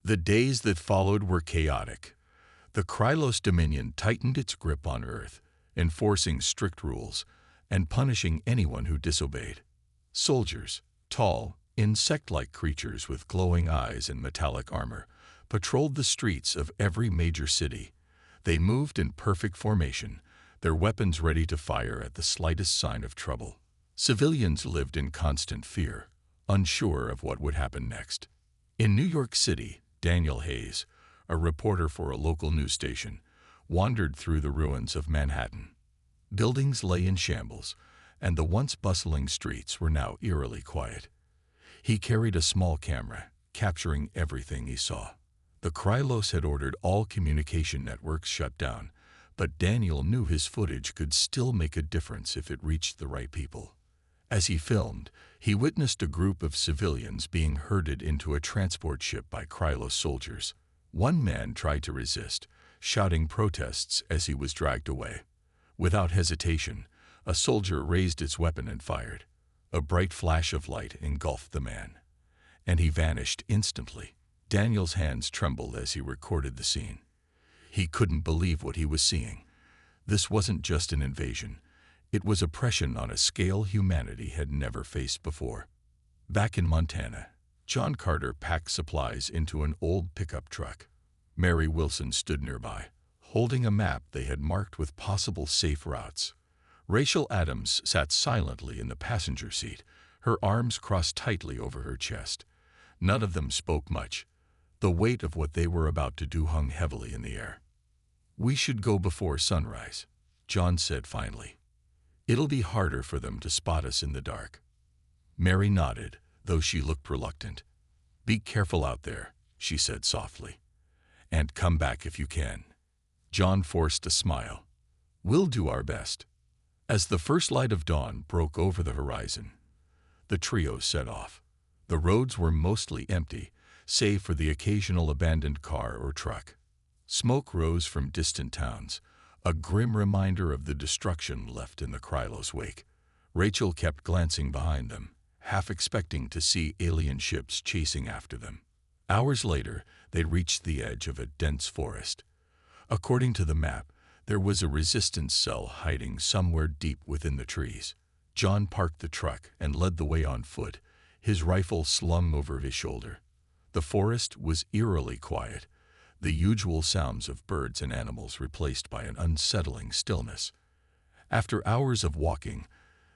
The days that followed were chaotic. The Krylos Dominion tightened its grip on Earth, enforcing strict rules and punishing anyone who disobeyed. Soldiers, tall, insect-like creatures with glowing eyes and metallic armor, patrolled the streets of every major city. They moved in perfect formation, their weapons ready to fire at the slightest sign of trouble. Civilians lived in constant fear, unsure of what would happen next. In New York City, Daniel Hayes, a reporter for a local news station, wandered through the ruins of Manhattan. Buildings lay in shambles, and the once bustling streets were now eerily quiet. He carried a small camera, capturing everything he saw. The Krylos had ordered all communication networks shut down, but Daniel knew his footage could still make a difference if it reached the right people. As he filmed, he witnessed a group of civilians being herded into a transport ship by Krylos soldiers. One man tried to resist, shouting protests as he was dragged away. Without hesitation, a soldier raised its weapon and fired. A bright flash of light engulfed the man, and he vanished instantly. Daniel's hands trembled as he recorded the scene. He couldn't believe what he was seeing. This wasn't just an invasion. It was oppression on a scale humanity had never faced before. Back in Montana, John Carter packed supplies into an old pickup truck. Mary Wilson stood nearby, holding a map they had marked with possible safe routes. Rachel Adams sat silently in the passenger seat, her arms crossed tightly over her chest. None of them spoke much. The weight of what they were about to do hung heavily in the air. "We should go before sunrise," John said finally. "It'll be harder for them to spot us in the dark." Mary nodded, though she looked reluctant. "Be careful out there," she said softly. "And come back if you can." John forced a smile. "We'll do our best." As the first light of dawn broke over the horizon, the trio set off. The roads were mostly empty, save for the occasional abandoned car or truck. Smoke rose from distant towns, a grim reminder of the destruction left in the Krylos wake. Rachel kept glancing behind them, half expecting to see alien ships chasing after them. Hours later, they reached the edge of a dense forest. According to the map, there was a resistance cell hiding somewhere deep within the trees. John parked the truck and led the way on foot, his rifle slung over his shoulder. The forest was eerily quiet, the usual sounds of birds and animals replaced by an unsettling stillness. After hours of walking,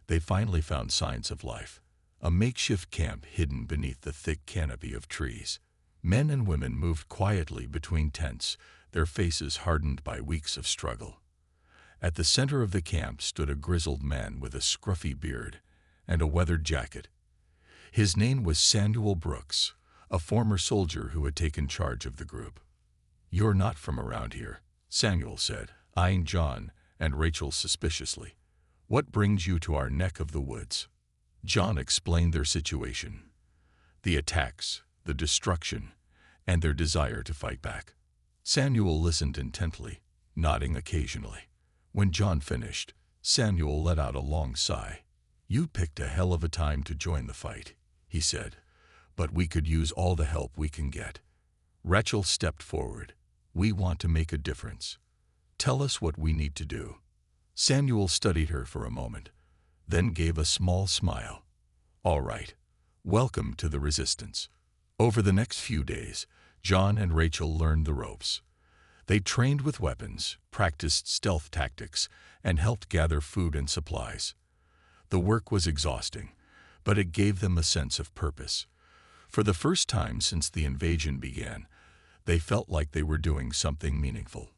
they finally found signs of life, a makeshift camp hidden beneath the thick canopy of trees. Men and women moved quietly between tents, their faces hardened by weeks of struggle. At the center of the camp stood a grizzled man with a scruffy beard and a weathered jacket. His name was Samuel Brooks, a former soldier who had taken charge of the group. "You're not from around here," Samuel said, eyeing John and Rachel suspiciously. "What brings you to our neck of the woods?" John explained their situation, the attacks, the destruction, and their desire to fight back. Samuel listened intently, nodding occasionally. When John finished, Samuel let out a long sigh. "You picked a hell of a time to join the fight," he said, "but we could use all the help we can get." Rachel stepped forward. "We want to make a difference. Tell us what we need to do." Samuel studied her for a moment, then gave a small smile. "All right. Welcome to the resistance." Over the next few days, John and Rachel learned the ropes. They trained with weapons, practiced stealth tactics, and helped gather food and supplies. The work was exhausting, but it gave them a sense of purpose. For the first time since the invasion began, they felt like they were doing something meaningful.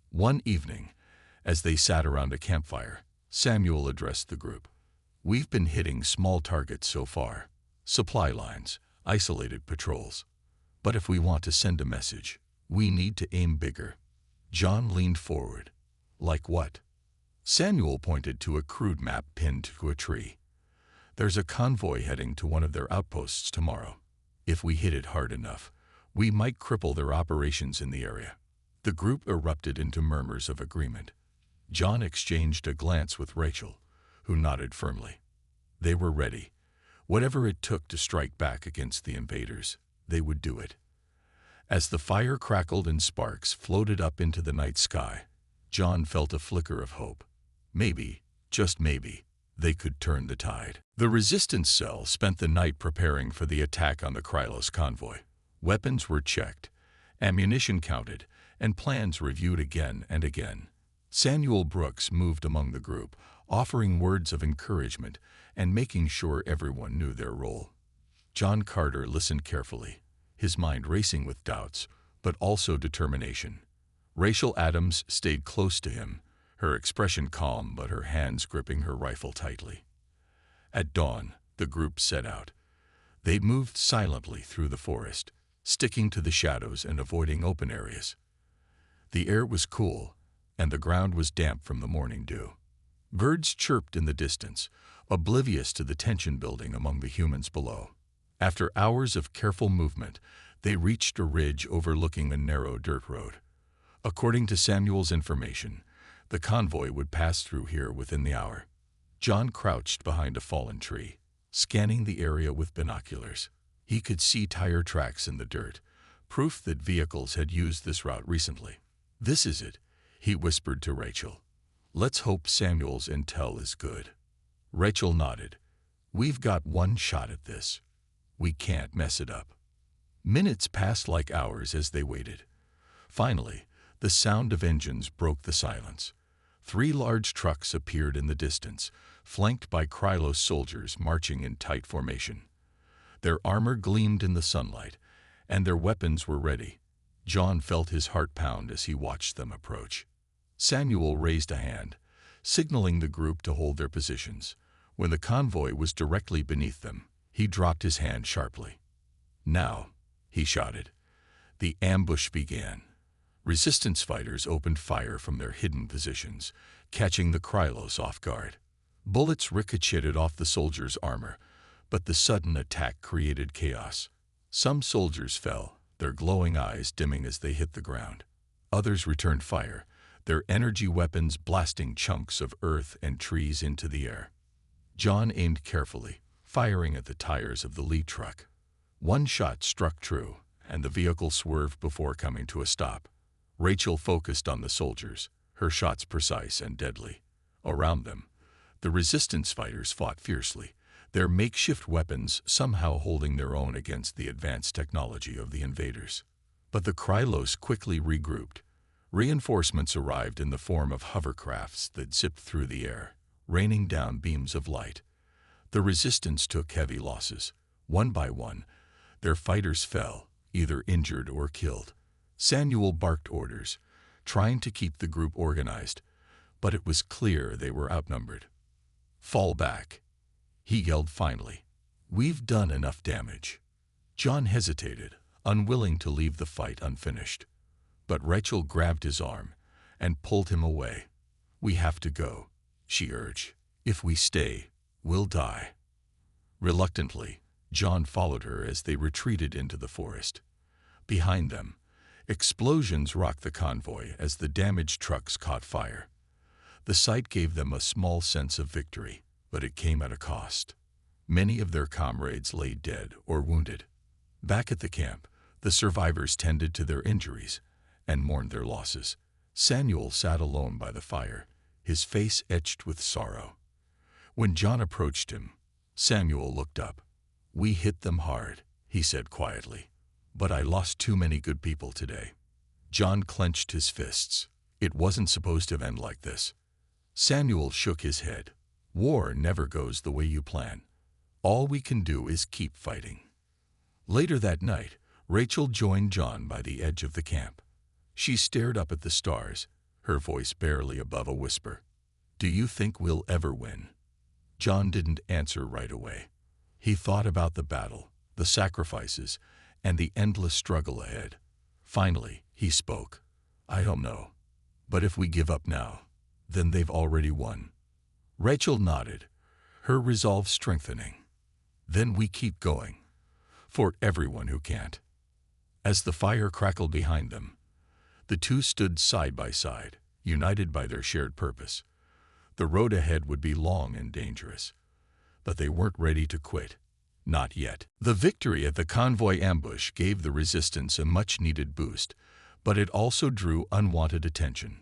One evening, as they sat around a campfire, Samuel addressed the group. "We've been hitting small targets so far, supply lines, isolated patrols. But if we want to send a message, we need to aim bigger." John leaned forward. "Like what?" Samuel pointed to a crude map pinned to a tree. "There's a convoy heading to one of their outposts tomorrow. If we hit it hard enough, we might cripple their operations in the area." The group erupted into murmurs of agreement. John exchanged a glance with Rachel, who nodded firmly. They were ready. Whatever it took to strike back against the invaders, they would do it. As the fire crackled and sparks floated up into the night sky, John felt a flicker of hope. Maybe, just maybe, they could turn the tide. The resistance cell spent the night preparing for the attack on the Krylos convoy. Weapons were checked, ammunition counted, and plans reviewed again and again. Samuel Brooks moved among the group, offering words of encouragement and making sure everyone knew their role. John Carter listened carefully, his mind racing with doubts, but also determination. Rachel Adams stayed close to him, her expression calm but her hands gripping her rifle tightly. At dawn, the group set out. They moved silently through the forest, sticking to the shadows and avoiding open areas. The air was cool, and the ground was damp from the morning dew. Birds chirped in the distance, oblivious to the tension building among the humans below. After hours of careful movement, they reached a ridge overlooking a narrow dirt road. According to Samuel's information, the convoy would pass through here within the hour. John crouched behind a fallen tree, scanning the area with binoculars. He could see tire tracks in the dirt, proof that vehicles had used this route recently. "This is it," he whispered to Rachel. "Let's hope Samuel's intel is good." Rachel nodded. "We've got one shot at this. We can't mess it up." Minutes passed like hours as they waited. Finally, the sound of engines broke the silence. 3 large trucks appeared in the distance, flanked by Krylos soldiers marching in tight formation. Their armor gleamed in the sunlight, and their weapons were ready. John felt his heart pound as he watched them approach. Samuel raised a hand, signaling the group to hold their positions. When the convoy was directly beneath them, he dropped his hand sharply. "Now," he shouted. The ambush began. Resistance fighters opened fire from their hidden positions, catching the Krylos off guard. Bullets ricocheted off the soldiers' armor, but the sudden attack created chaos. Some soldiers fell, their glowing eyes dimming as they hit the ground. Others returned fire, their energy weapons blasting chunks of earth and trees into the air. John aimed carefully, firing at the tires of the lead truck. One shot struck true, and the vehicle swerved before coming to a stop. Rachel focused on the soldiers, her shots precise and deadly. Around them, the resistance fighters fought fiercely, their makeshift weapons somehow holding their own against the advanced technology of the invaders. But the Krylos quickly regrouped. Reinforcements arrived in the form of hovercrafts that zipped through the air, raining down beams of light. The resistance took heavy losses. One by one, their fighters fell, either injured or killed. Samuel barked orders, trying to keep the group organized, but it was clear they were outnumbered. "Fall back," he yelled finally. "We've done enough damage." John hesitated, unwilling to leave the fight unfinished. But Rachel grabbed his arm and pulled him away. "We have to go," she urged. "If we stay, we'll die." Reluctantly, John followed her as they retreated into the forest. Behind them, explosions rocked the convoy as the damaged trucks caught fire. The sight gave them a small sense of victory, but it came at a cost. Many of their comrades lay dead or wounded. Back at the camp, the survivors tended to their injuries and mourned their losses. Samuel sat alone by the fire, his face etched with sorrow. When John approached him, Samuel looked up. "We hit them hard," he said quietly, "but I lost too many good people today." John clenched his fists. It wasn't supposed to end like this. Samuel shook his head. "War never goes the way you plan. All we can do is keep fighting." Later that night, Rachel joined John by the edge of the camp. She stared up at the stars, her voice barely above a whisper. "Do you think we'll ever win?" John didn't answer right away. He thought about the battle, the sacrifices, and the endless struggle ahead. Finally, he spoke. "I don't know. But if we give up now, then they've already won." Rachel nodded, her resolve strengthening. "Then we keep going. For everyone who can't." As the fire crackled behind them, the two stood side by side, united by their shared purpose. The road ahead would be long and dangerous, but they weren't ready to quit. Not yet. The victory at the convoy ambush gave the resistance a much-needed boost, but it also drew unwanted attention.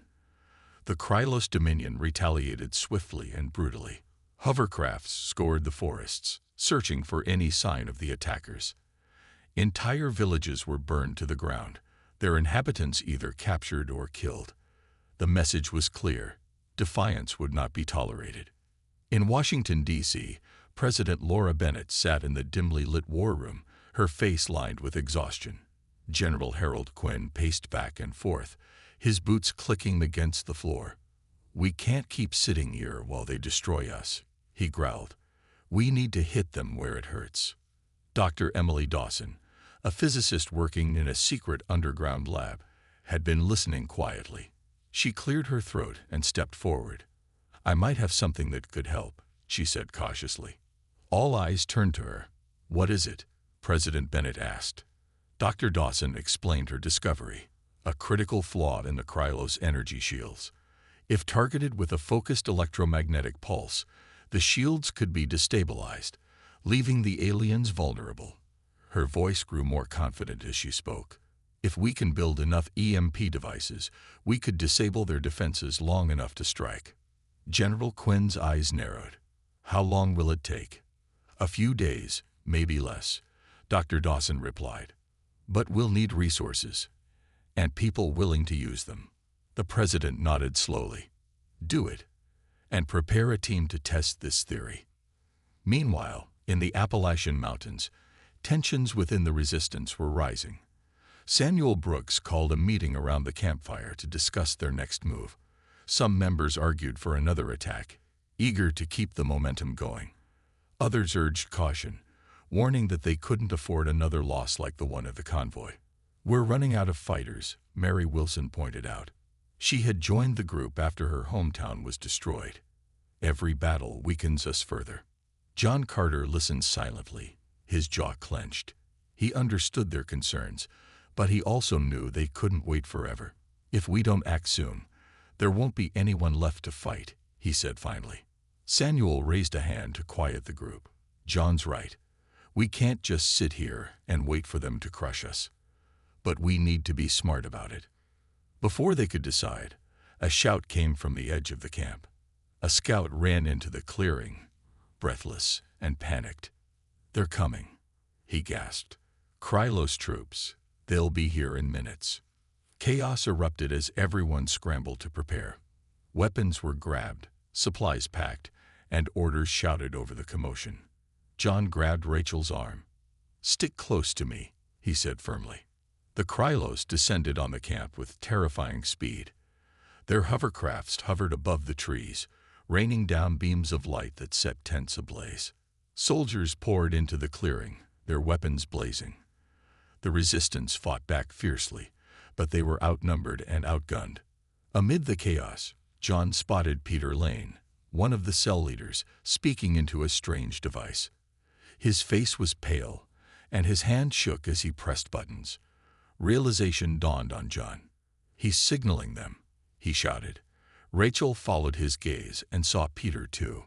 The Krylos Dominion retaliated swiftly and brutally. Hovercrafts scoured the forests, searching for any sign of the attackers. Entire villages were burned to the ground, their inhabitants either captured or killed. The message was clear: defiance would not be tolerated. In Washington, D.C., President Laura Bennett sat in the dimly lit war room, her face lined with exhaustion. General Harold Quinn paced back and forth, his boots clicking against the floor. "We can't keep sitting here while they destroy us," he growled. "We need to hit them where it hurts." Dr. Emily Dawson, a physicist working in a secret underground lab, had been listening quietly. She cleared her throat and stepped forward. "I might have something that could help," she said cautiously. All eyes turned to her. "What is it?" President Bennett asked. Dr. Dawson explained her discovery: a critical flaw in the Krylos energy shields. If targeted with a focused electromagnetic pulse, the shields could be destabilized, leaving the aliens vulnerable. Her voice grew more confident as she spoke. "If we can build enough EMP devices, we could disable their defenses long enough to strike." General Quinn's eyes narrowed. "How long will it take?" "A few days, maybe less," Dr. Dawson replied. "But we'll need resources, and people willing to use them." The president nodded slowly. "Do it, and prepare a team to test this theory." Meanwhile, in the Appalachian Mountains, tensions within the resistance were rising. Samuel Brooks called a meeting around the campfire to discuss their next move. Some members argued for another attack, eager to keep the momentum going. Others urged caution, warning that they couldn't afford another loss like the one at the convoy. "We're running out of fighters," Mary Wilson pointed out. She had joined the group after her hometown was destroyed. "Every battle weakens us further." John Carter listened silently, his jaw clenched. He understood their concerns, but he also knew they couldn't wait forever. "If we don't act soon, there won't be anyone left to fight," he said finally. Samuel raised a hand to quiet the group. "John's right. We can't just sit here and wait for them to crush us. But we need to be smart about it." Before they could decide, a shout came from the edge of the camp. A scout ran into the clearing, breathless and panicked. "They're coming," he gasped. "Krylos troops. They'll be here in minutes." Chaos erupted as everyone scrambled to prepare. Weapons were grabbed, supplies packed, and orders shouted over the commotion. John grabbed Rachel's arm. "Stick close to me," he said firmly. The Krylos descended on the camp with terrifying speed. Their hovercrafts hovered above the trees, raining down beams of light that set tents ablaze. Soldiers poured into the clearing, their weapons blazing. The resistance fought back fiercely, but they were outnumbered and outgunned. Amid the chaos, John spotted Peter Lane, one of the cell leaders, speaking into a strange device. His face was pale, and his hand shook as he pressed buttons. Realization dawned on John. "He's signaling them," he shouted. Rachel followed his gaze and saw Peter too.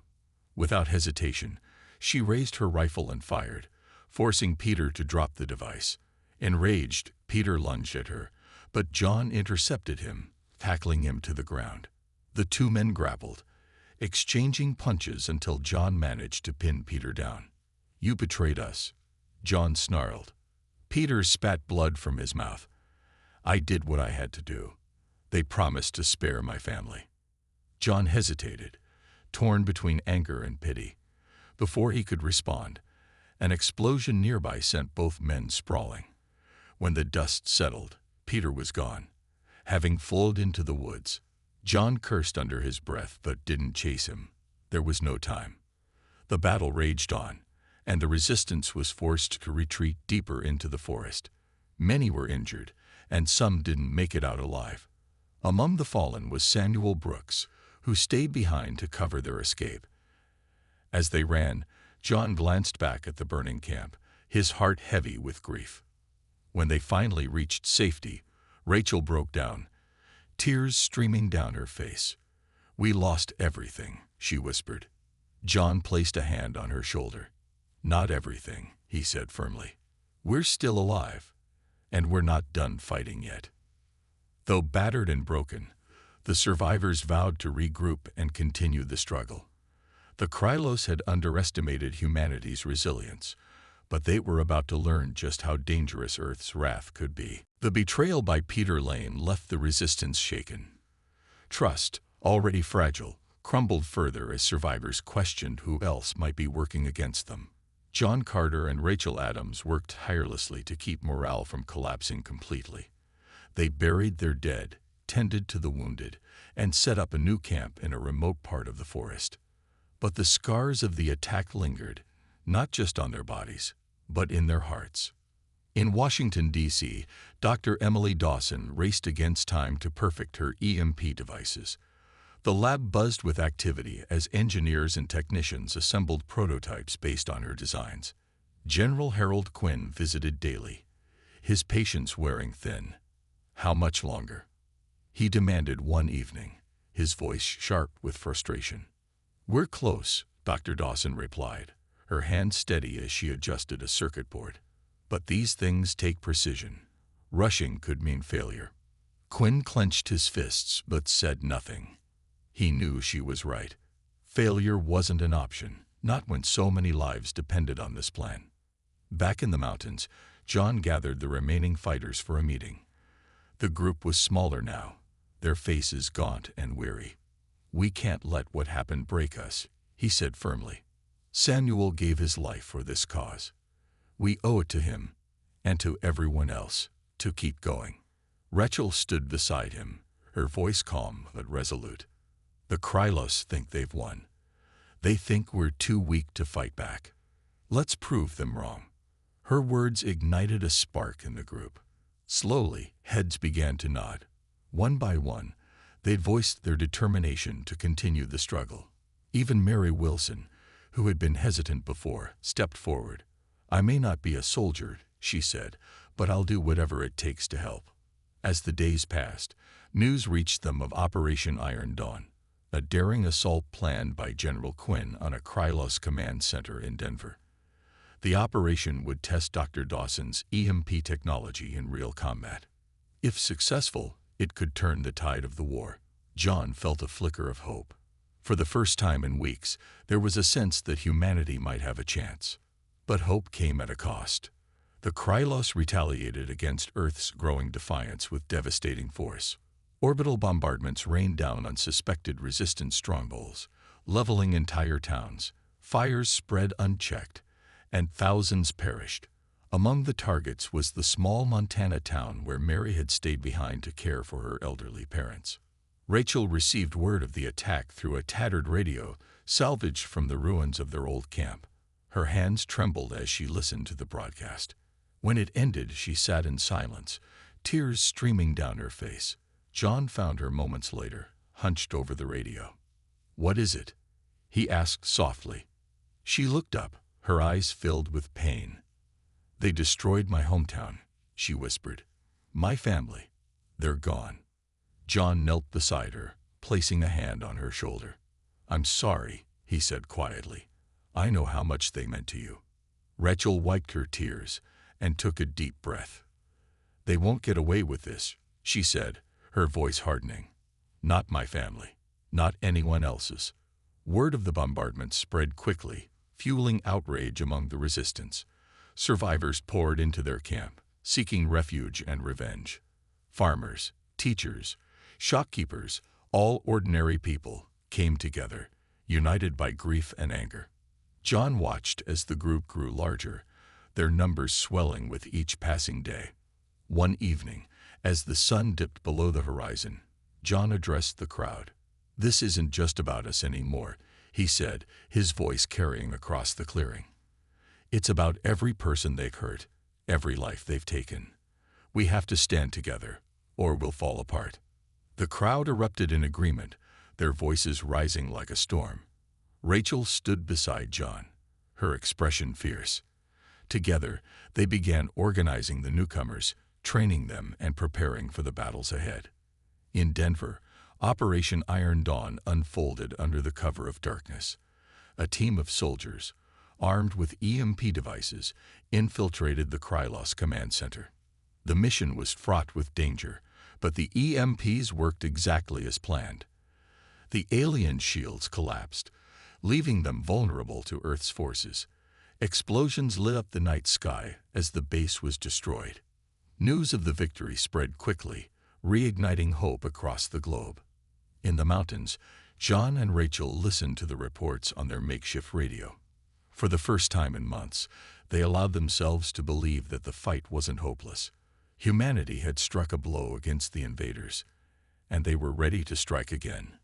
Without hesitation, she raised her rifle and fired, forcing Peter to drop the device. Enraged, Peter lunged at her, but John intercepted him, tackling him to the ground. The two men grappled, exchanging punches until John managed to pin Peter down. "You betrayed us," John snarled. Peter spat blood from his mouth. "I did what I had to do. They promised to spare my family." John hesitated, torn between anger and pity. Before he could respond, an explosion nearby sent both men sprawling. When the dust settled, Peter was gone, having flowed into the woods. John cursed under his breath but didn't chase him. There was no time. The battle raged on, and the resistance was forced to retreat deeper into the forest. Many were injured, and some didn't make it out alive. Among the fallen was Samuel Brooks, who stayed behind to cover their escape. As they ran, John glanced back at the burning camp, his heart heavy with grief. When they finally reached safety, Rachel broke down, tears streaming down her face. "We lost everything," she whispered. John placed a hand on her shoulder. Not everything, he said firmly. We're still alive, and we're not done fighting yet. Though battered and broken, the survivors vowed to regroup and continue the struggle. The Krylos had underestimated humanity's resilience, but they were about to learn just how dangerous Earth's wrath could be. The betrayal by Peter Lane left the resistance shaken. Trust, already fragile, crumbled further as survivors questioned who else might be working against them. John Carter and Rachel Adams worked tirelessly to keep morale from collapsing completely. They buried their dead, tended to the wounded, and set up a new camp in a remote part of the forest. But the scars of the attack lingered, not just on their bodies, but in their hearts. In Washington, D.C., Dr. Emily Dawson raced against time to perfect her EMP devices. The lab buzzed with activity as engineers and technicians assembled prototypes based on her designs. General Harold Quinn visited daily, his patience wearing thin. How much longer? He demanded one evening, his voice sharp with frustration. We're close, Dr. Dawson replied, her hand steady as she adjusted a circuit board. But these things take precision. Rushing could mean failure. Quinn clenched his fists but said nothing. He knew she was right. Failure wasn't an option, not when so many lives depended on this plan. Back in the mountains, John gathered the remaining fighters for a meeting. The group was smaller now, their faces gaunt and weary. We can't let what happened break us, he said firmly. Samuel gave his life for this cause. We owe it to him, and to everyone else, to keep going. Rachel stood beside him, her voice calm but resolute. The Krylos think they've won. They think we're too weak to fight back. Let's prove them wrong. Her words ignited a spark in the group. Slowly, heads began to nod. One by one, they'd voiced their determination to continue the struggle. Even Mary Wilson, who had been hesitant before, stepped forward. I may not be a soldier, she said, but I'll do whatever it takes to help. As the days passed, news reached them of Operation Iron Dawn, a daring assault planned by General Quinn on a Krylos command center in Denver. The operation would test Dr. Dawson's EMP technology in real combat. If successful, it could turn the tide of the war. John felt a flicker of hope. For the first time in weeks, there was a sense that humanity might have a chance. But hope came at a cost. The Krylos retaliated against Earth's growing defiance with devastating force. Orbital bombardments rained down on suspected resistance strongholds, leveling entire towns. Fires spread unchecked, and thousands perished. Among the targets was the small Montana town where Mary had stayed behind to care for her elderly parents. Rachel received word of the attack through a tattered radio salvaged from the ruins of their old camp. Her hands trembled as she listened to the broadcast. When it ended, she sat in silence, tears streaming down her face. John found her moments later, hunched over the radio. What is it? He asked softly. She looked up, her eyes filled with pain. They destroyed my hometown, she whispered. My family. They're gone. John knelt beside her, placing a hand on her shoulder. I'm sorry, he said quietly. I know how much they meant to you. Rachel wiped her tears and took a deep breath. They won't get away with this, she said, her voice hardening. Not my family. Not anyone else's. Word of the bombardment spread quickly, fueling outrage among the resistance. Survivors poured into their camp, seeking refuge and revenge. Farmers, teachers, shopkeepers, all ordinary people, came together, united by grief and anger. John watched as the group grew larger, their numbers swelling with each passing day. One evening, as the sun dipped below the horizon, John addressed the crowd. This isn't just about us anymore, he said, his voice carrying across the clearing. It's about every person they've hurt, every life they've taken. We have to stand together, or we'll fall apart. The crowd erupted in agreement, their voices rising like a storm. Rachel stood beside John, her expression fierce. Together, they began organizing the newcomers, training them and preparing for the battles ahead. In Denver, Operation Iron Dawn unfolded under the cover of darkness. A team of soldiers, armed with EMP devices, infiltrated the Krylos command center. The mission was fraught with danger, but the EMPs worked exactly as planned. The alien shields collapsed, leaving them vulnerable to Earth's forces. Explosions lit up the night sky as the base was destroyed. News of the victory spread quickly, reigniting hope across the globe. In the mountains, John and Rachel listened to the reports on their makeshift radio. For the first time in months, they allowed themselves to believe that the fight wasn't hopeless. Humanity had struck a blow against the invaders, and they were ready to strike again.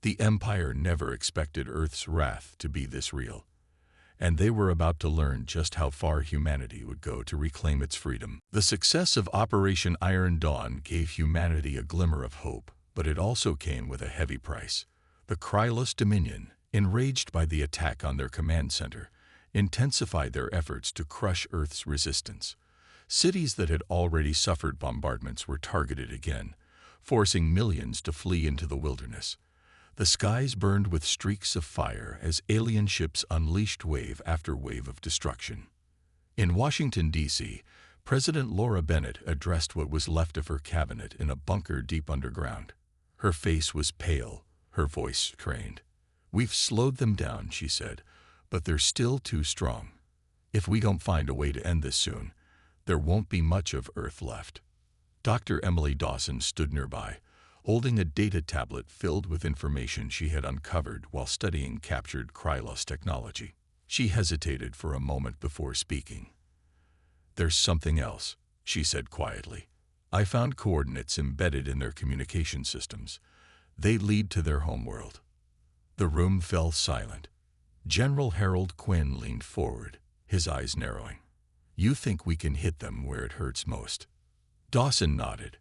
The Empire never expected Earth's wrath to be this real, and they were about to learn just how far humanity would go to reclaim its freedom. The success of Operation Iron Dawn gave humanity a glimmer of hope, but it also came with a heavy price. The Krylos Dominion, enraged by the attack on their command center, intensified their efforts to crush Earth's resistance. Cities that had already suffered bombardments were targeted again, forcing millions to flee into the wilderness. The skies burned with streaks of fire as alien ships unleashed wave after wave of destruction. In Washington, D.C., President Laura Bennett addressed what was left of her cabinet in a bunker deep underground. Her face was pale, her voice strained. "We've slowed them down," she said, "but they're still too strong. If we don't find a way to end this soon, there won't be much of Earth left." Dr. Emily Dawson stood nearby, holding a data tablet filled with information she had uncovered while studying captured Krylos technology. She hesitated for a moment before speaking. "There's something else," she said quietly. "I found coordinates embedded in their communication systems. They lead to their homeworld." The room fell silent. General Harold Quinn leaned forward, his eyes narrowing. "You think we can hit them where it hurts most?" Dawson nodded.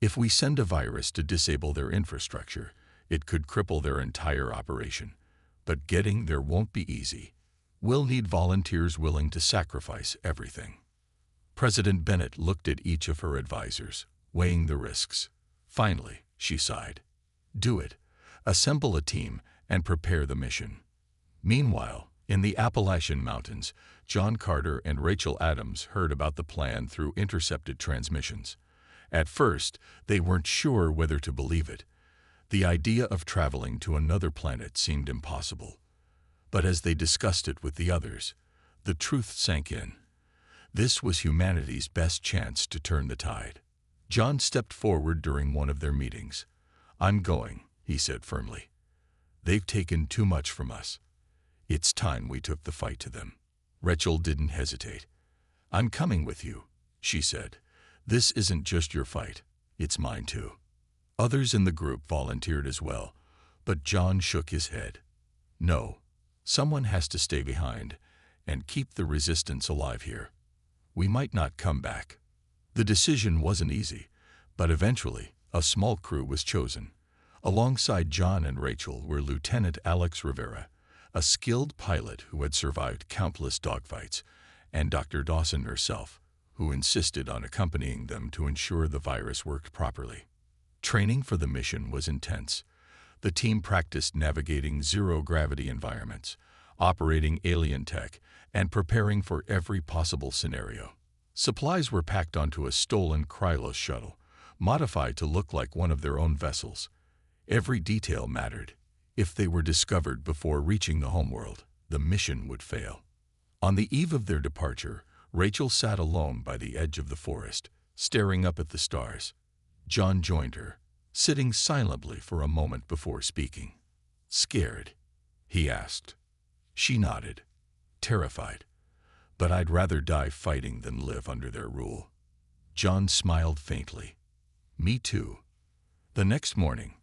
"If we send a virus to disable their infrastructure, it could cripple their entire operation. But getting there won't be easy. We'll need volunteers willing to sacrifice everything." President Bennett looked at each of her advisors, weighing the risks. Finally, she sighed. "Do it. Assemble a team and prepare the mission." Meanwhile, in the Appalachian Mountains, John Carter and Rachel Adams heard about the plan through intercepted transmissions. At first, they weren't sure whether to believe it. The idea of traveling to another planet seemed impossible. But as they discussed it with the others, the truth sank in. This was humanity's best chance to turn the tide. John stepped forward during one of their meetings. "I'm going," he said firmly. "They've taken too much from us. It's time we took the fight to them." Rachel didn't hesitate. "I'm coming with you," she said. "This isn't just your fight, it's mine too." Others in the group volunteered as well, but John shook his head. "No, someone has to stay behind and keep the resistance alive here. We might not come back." The decision wasn't easy, but eventually a small crew was chosen. Alongside John and Rachel were Lieutenant Alex Rivera, a skilled pilot who had survived countless dogfights, and Dr. Dawson herself, who insisted on accompanying them to ensure the virus worked properly. Training for the mission was intense. The team practiced navigating zero-gravity environments, operating alien tech, and preparing for every possible scenario. Supplies were packed onto a stolen Krylos shuttle, modified to look like one of their own vessels. Every detail mattered. If they were discovered before reaching the homeworld, the mission would fail. On the eve of their departure, Rachel sat alone by the edge of the forest, staring up at the stars. John joined her, sitting silently for a moment before speaking. "Scared?" he asked. She nodded, terrified. "But I'd rather die fighting than live under their rule." John smiled faintly. "Me too." The next morning,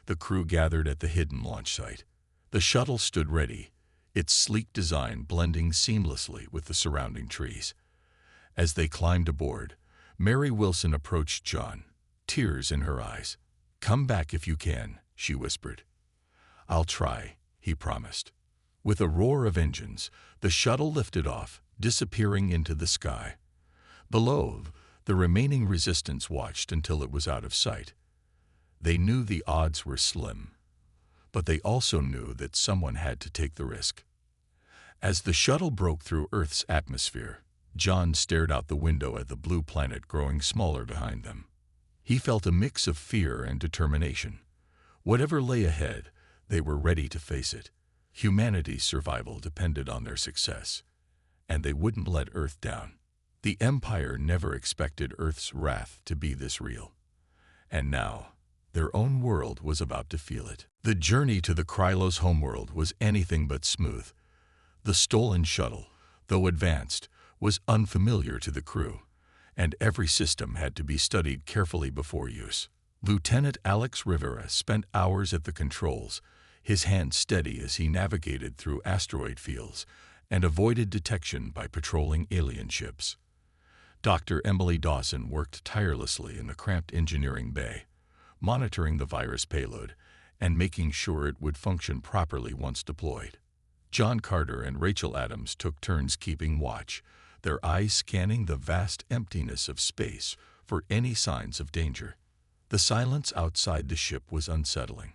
the crew gathered at the hidden launch site. The shuttle stood ready, its sleek design blending seamlessly with the surrounding trees. As they climbed aboard, Mary Wilson approached John, tears in her eyes. "Come back if you can," she whispered. "I'll try," he promised. With a roar of engines, the shuttle lifted off, disappearing into the sky. Below, the remaining resistance watched until it was out of sight. They knew the odds were slim, but they also knew that someone had to take the risk. As the shuttle broke through Earth's atmosphere, John stared out the window at the blue planet growing smaller behind them. He felt a mix of fear and determination. Whatever lay ahead, they were ready to face it. Humanity's survival depended on their success, and they wouldn't let Earth down. The Empire never expected Earth's wrath to be this real. And now, their own world was about to feel it. The journey to the Krylos homeworld was anything but smooth. The stolen shuttle, though advanced, was unfamiliar to the crew, and every system had to be studied carefully before use. Lieutenant Alex Rivera spent hours at the controls, his hands steady as he navigated through asteroid fields and avoided detection by patrolling alien ships. Dr. Emily Dawson worked tirelessly in the cramped engineering bay, monitoring the virus payload and making sure it would function properly once deployed. John Carter and Rachel Adams took turns keeping watch, their eyes scanning the vast emptiness of space for any signs of danger. The silence outside the ship was unsettling,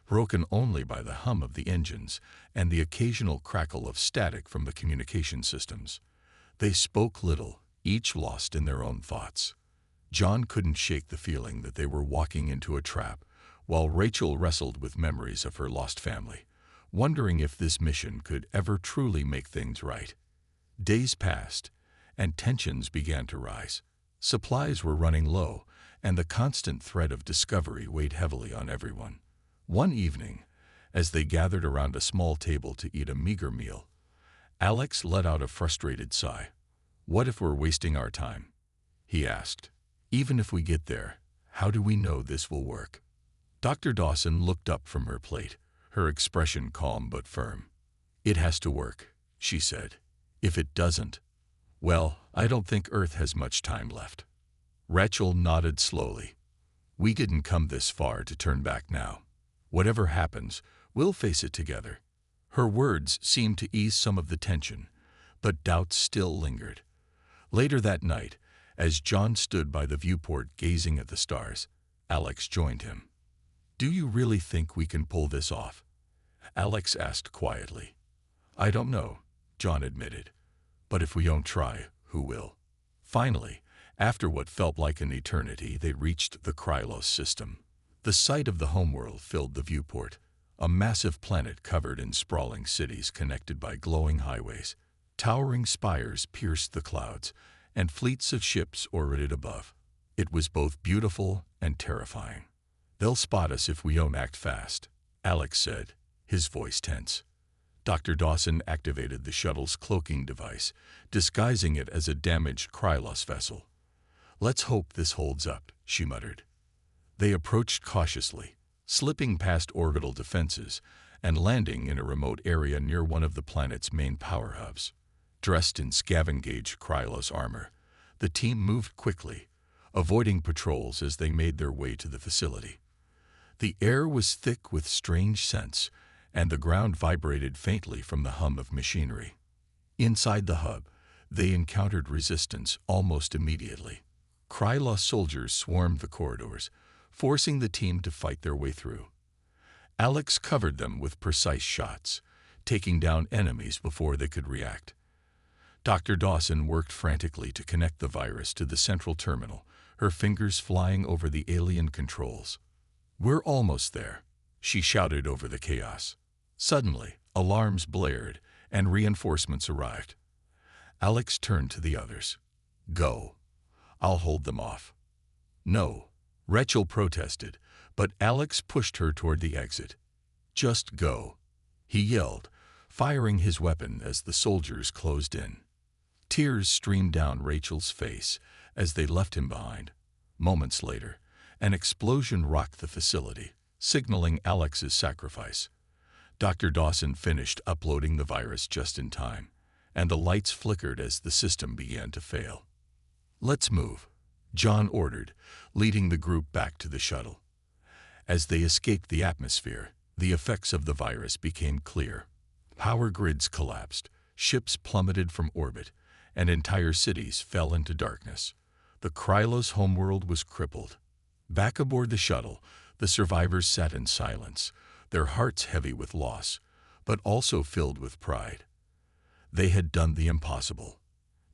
broken only by the hum of the engines and the occasional crackle of static from the communication systems. They spoke little, each lost in their own thoughts. John couldn't shake the feeling that they were walking into a trap, while Rachel wrestled with memories of her lost family, wondering if this mission could ever truly make things right. Days passed, and tensions began to rise. Supplies were running low, and the constant threat of discovery weighed heavily on everyone. One evening, as they gathered around a small table to eat a meager meal, Alex let out a frustrated sigh. "What if we're wasting our time?" he asked. "Even if we get there, how do we know this will work?" Dr. Dawson looked up from her plate, her expression calm but firm. "It has to work," she said. "If it doesn't, well, I don't think Earth has much time left." Rachel nodded slowly. "We didn't come this far to turn back now. Whatever happens, we'll face it together." Her words seemed to ease some of the tension, but doubts still lingered. Later that night, as John stood by the viewport gazing at the stars, Alex joined him. "Do you really think we can pull this off?" Alex asked quietly. "I don't know," John admitted. "But if we don't try, who will?" Finally, after what felt like an eternity, they reached the Krylos system. The sight of the homeworld filled the viewport, a massive planet covered in sprawling cities connected by glowing highways. Towering spires pierced the clouds, and fleets of ships orbited above. It was both beautiful and terrifying. "They'll spot us if we don't act fast," Alex said, his voice tense. Dr. Dawson activated the shuttle's cloaking device, disguising it as a damaged Krylos vessel. "Let's hope this holds up," she muttered. They approached cautiously, slipping past orbital defenses and landing in a remote area near one of the planet's main power hubs. Dressed in scaven-gauge Krylos armor, the team moved quickly, avoiding patrols as they made their way to the facility. The air was thick with strange scents, and the ground vibrated faintly from the hum of machinery. Inside the hub, they encountered resistance almost immediately. Krylos soldiers swarmed the corridors, forcing the team to fight their way through. Alex covered them with precise shots, taking down enemies before they could react. Dr. Dawson worked frantically to connect the virus to the central terminal, her fingers flying over the alien controls. "We're almost there," she shouted over the chaos. Suddenly, alarms blared, and reinforcements arrived. Alex turned to the others. "Go. I'll hold them off." "No," Rachel protested, but Alex pushed her toward the exit. "Just go," he yelled, firing his weapon as the soldiers closed in. Tears streamed down Rachel's face as they left him behind. Moments later, an explosion rocked the facility, signaling Alex's sacrifice. Dr. Dawson finished uploading the virus just in time, and the lights flickered as the system began to fail. "Let's move," John ordered, leading the group back to the shuttle. As they escaped the atmosphere, the effects of the virus became clear. Power grids collapsed, ships plummeted from orbit, and entire cities fell into darkness. The Krylos homeworld was crippled. Back aboard the shuttle, the survivors sat in silence, their hearts heavy with loss, but also filled with pride. They had done the impossible.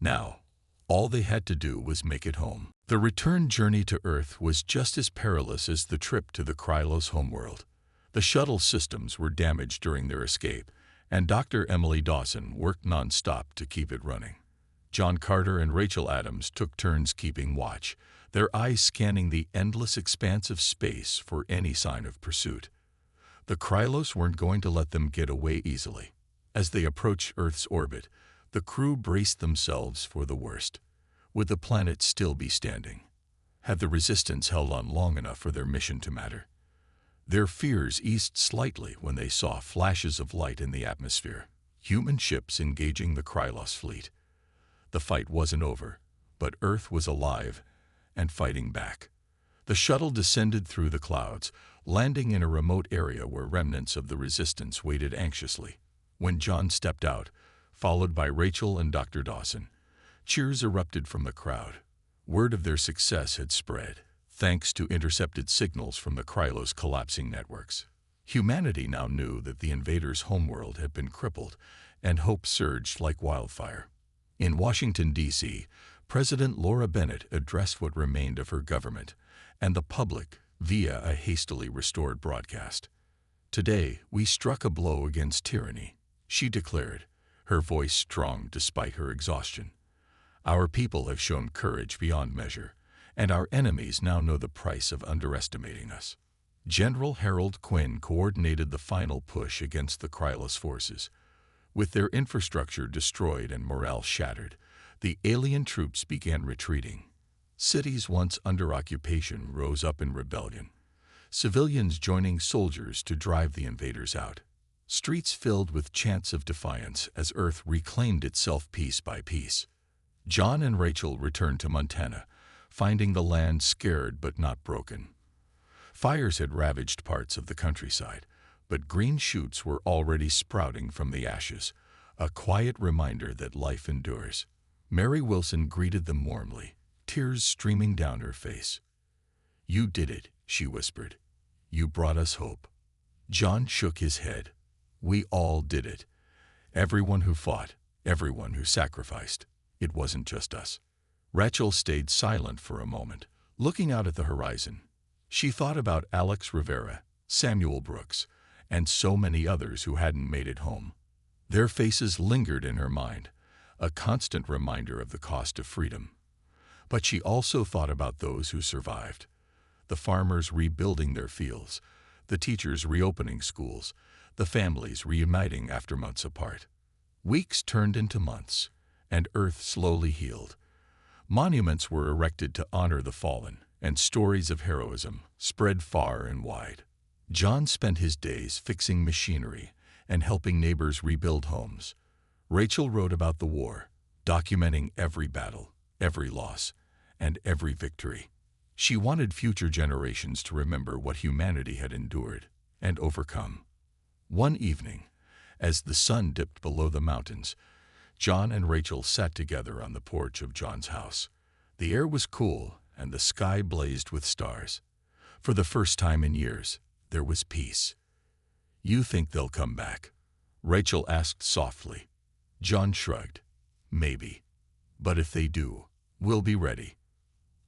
Now, all they had to do was make it home. The return journey to Earth was just as perilous as the trip to the Krylos homeworld. The shuttle systems were damaged during their escape, and Dr. Emily Dawson worked non-stop to keep it running. John Carter and Rachel Adams took turns keeping watch, their eyes scanning the endless expanse of space for any sign of pursuit. The Krylos weren't going to let them get away easily. As they approached Earth's orbit, the crew braced themselves for the worst. Would the planet still be standing? Had the resistance held on long enough for their mission to matter? Their fears eased slightly when they saw flashes of light in the atmosphere. Human ships engaging the Krylos fleet. The fight wasn't over, but Earth was alive and fighting back. The shuttle descended through the clouds, landing in a remote area where remnants of the resistance waited anxiously. When John stepped out, followed by Rachel and Dr. Dawson, cheers erupted from the crowd. Word of their success had spread, thanks to intercepted signals from the Krylos collapsing networks. Humanity now knew that the invaders' homeworld had been crippled, and hope surged like wildfire. In Washington, D.C., President Laura Bennett addressed what remained of her government and the public via a hastily restored broadcast. "Today, we struck a blow against tyranny," she declared, her voice strong despite her exhaustion. "Our people have shown courage beyond measure, and our enemies now know the price of underestimating us." General Harold Quinn coordinated the final push against the Krylos forces. With their infrastructure destroyed and morale shattered, the alien troops began retreating. Cities once under occupation rose up in rebellion, civilians joining soldiers to drive the invaders out. Streets filled with chants of defiance as Earth reclaimed itself piece by piece. John and Rachel returned to Montana, finding the land scared but not broken. Fires had ravaged parts of the countryside, but green shoots were already sprouting from the ashes, a quiet reminder that life endures. Mary Wilson greeted them warmly, tears streaming down her face. "You did it," she whispered. "You brought us hope." John shook his head. "We all did it. Everyone who fought, everyone who sacrificed. It wasn't just us." Rachel stayed silent for a moment, looking out at the horizon. She thought about Alex Rivera, Samuel Brooks, and so many others who hadn't made it home. Their faces lingered in her mind, a constant reminder of the cost of freedom. But she also thought about those who survived, the farmers rebuilding their fields, the teachers reopening schools, the families reuniting after months apart. Weeks turned into months, and Earth slowly healed. Monuments were erected to honor the fallen, and stories of heroism spread far and wide. John spent his days fixing machinery and helping neighbors rebuild homes. Rachel wrote about the war, documenting every battle, every loss, and every victory. She wanted future generations to remember what humanity had endured and overcome. One evening, as the sun dipped below the mountains, John and Rachel sat together on the porch of John's house. The air was cool and the sky blazed with stars. For the first time in years, there was peace. "You think they'll come back?" Rachel asked softly. John shrugged. "Maybe. But if they do, we'll be ready."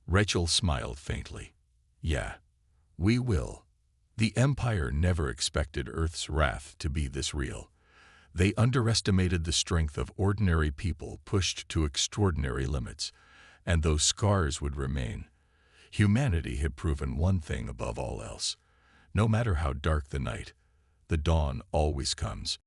Rachel smiled faintly. "Yeah, we will." The Empire never expected Earth's wrath to be this real. They underestimated the strength of ordinary people pushed to extraordinary limits, and those scars would remain. Humanity had proven one thing above all else. No matter how dark the night, the dawn always comes.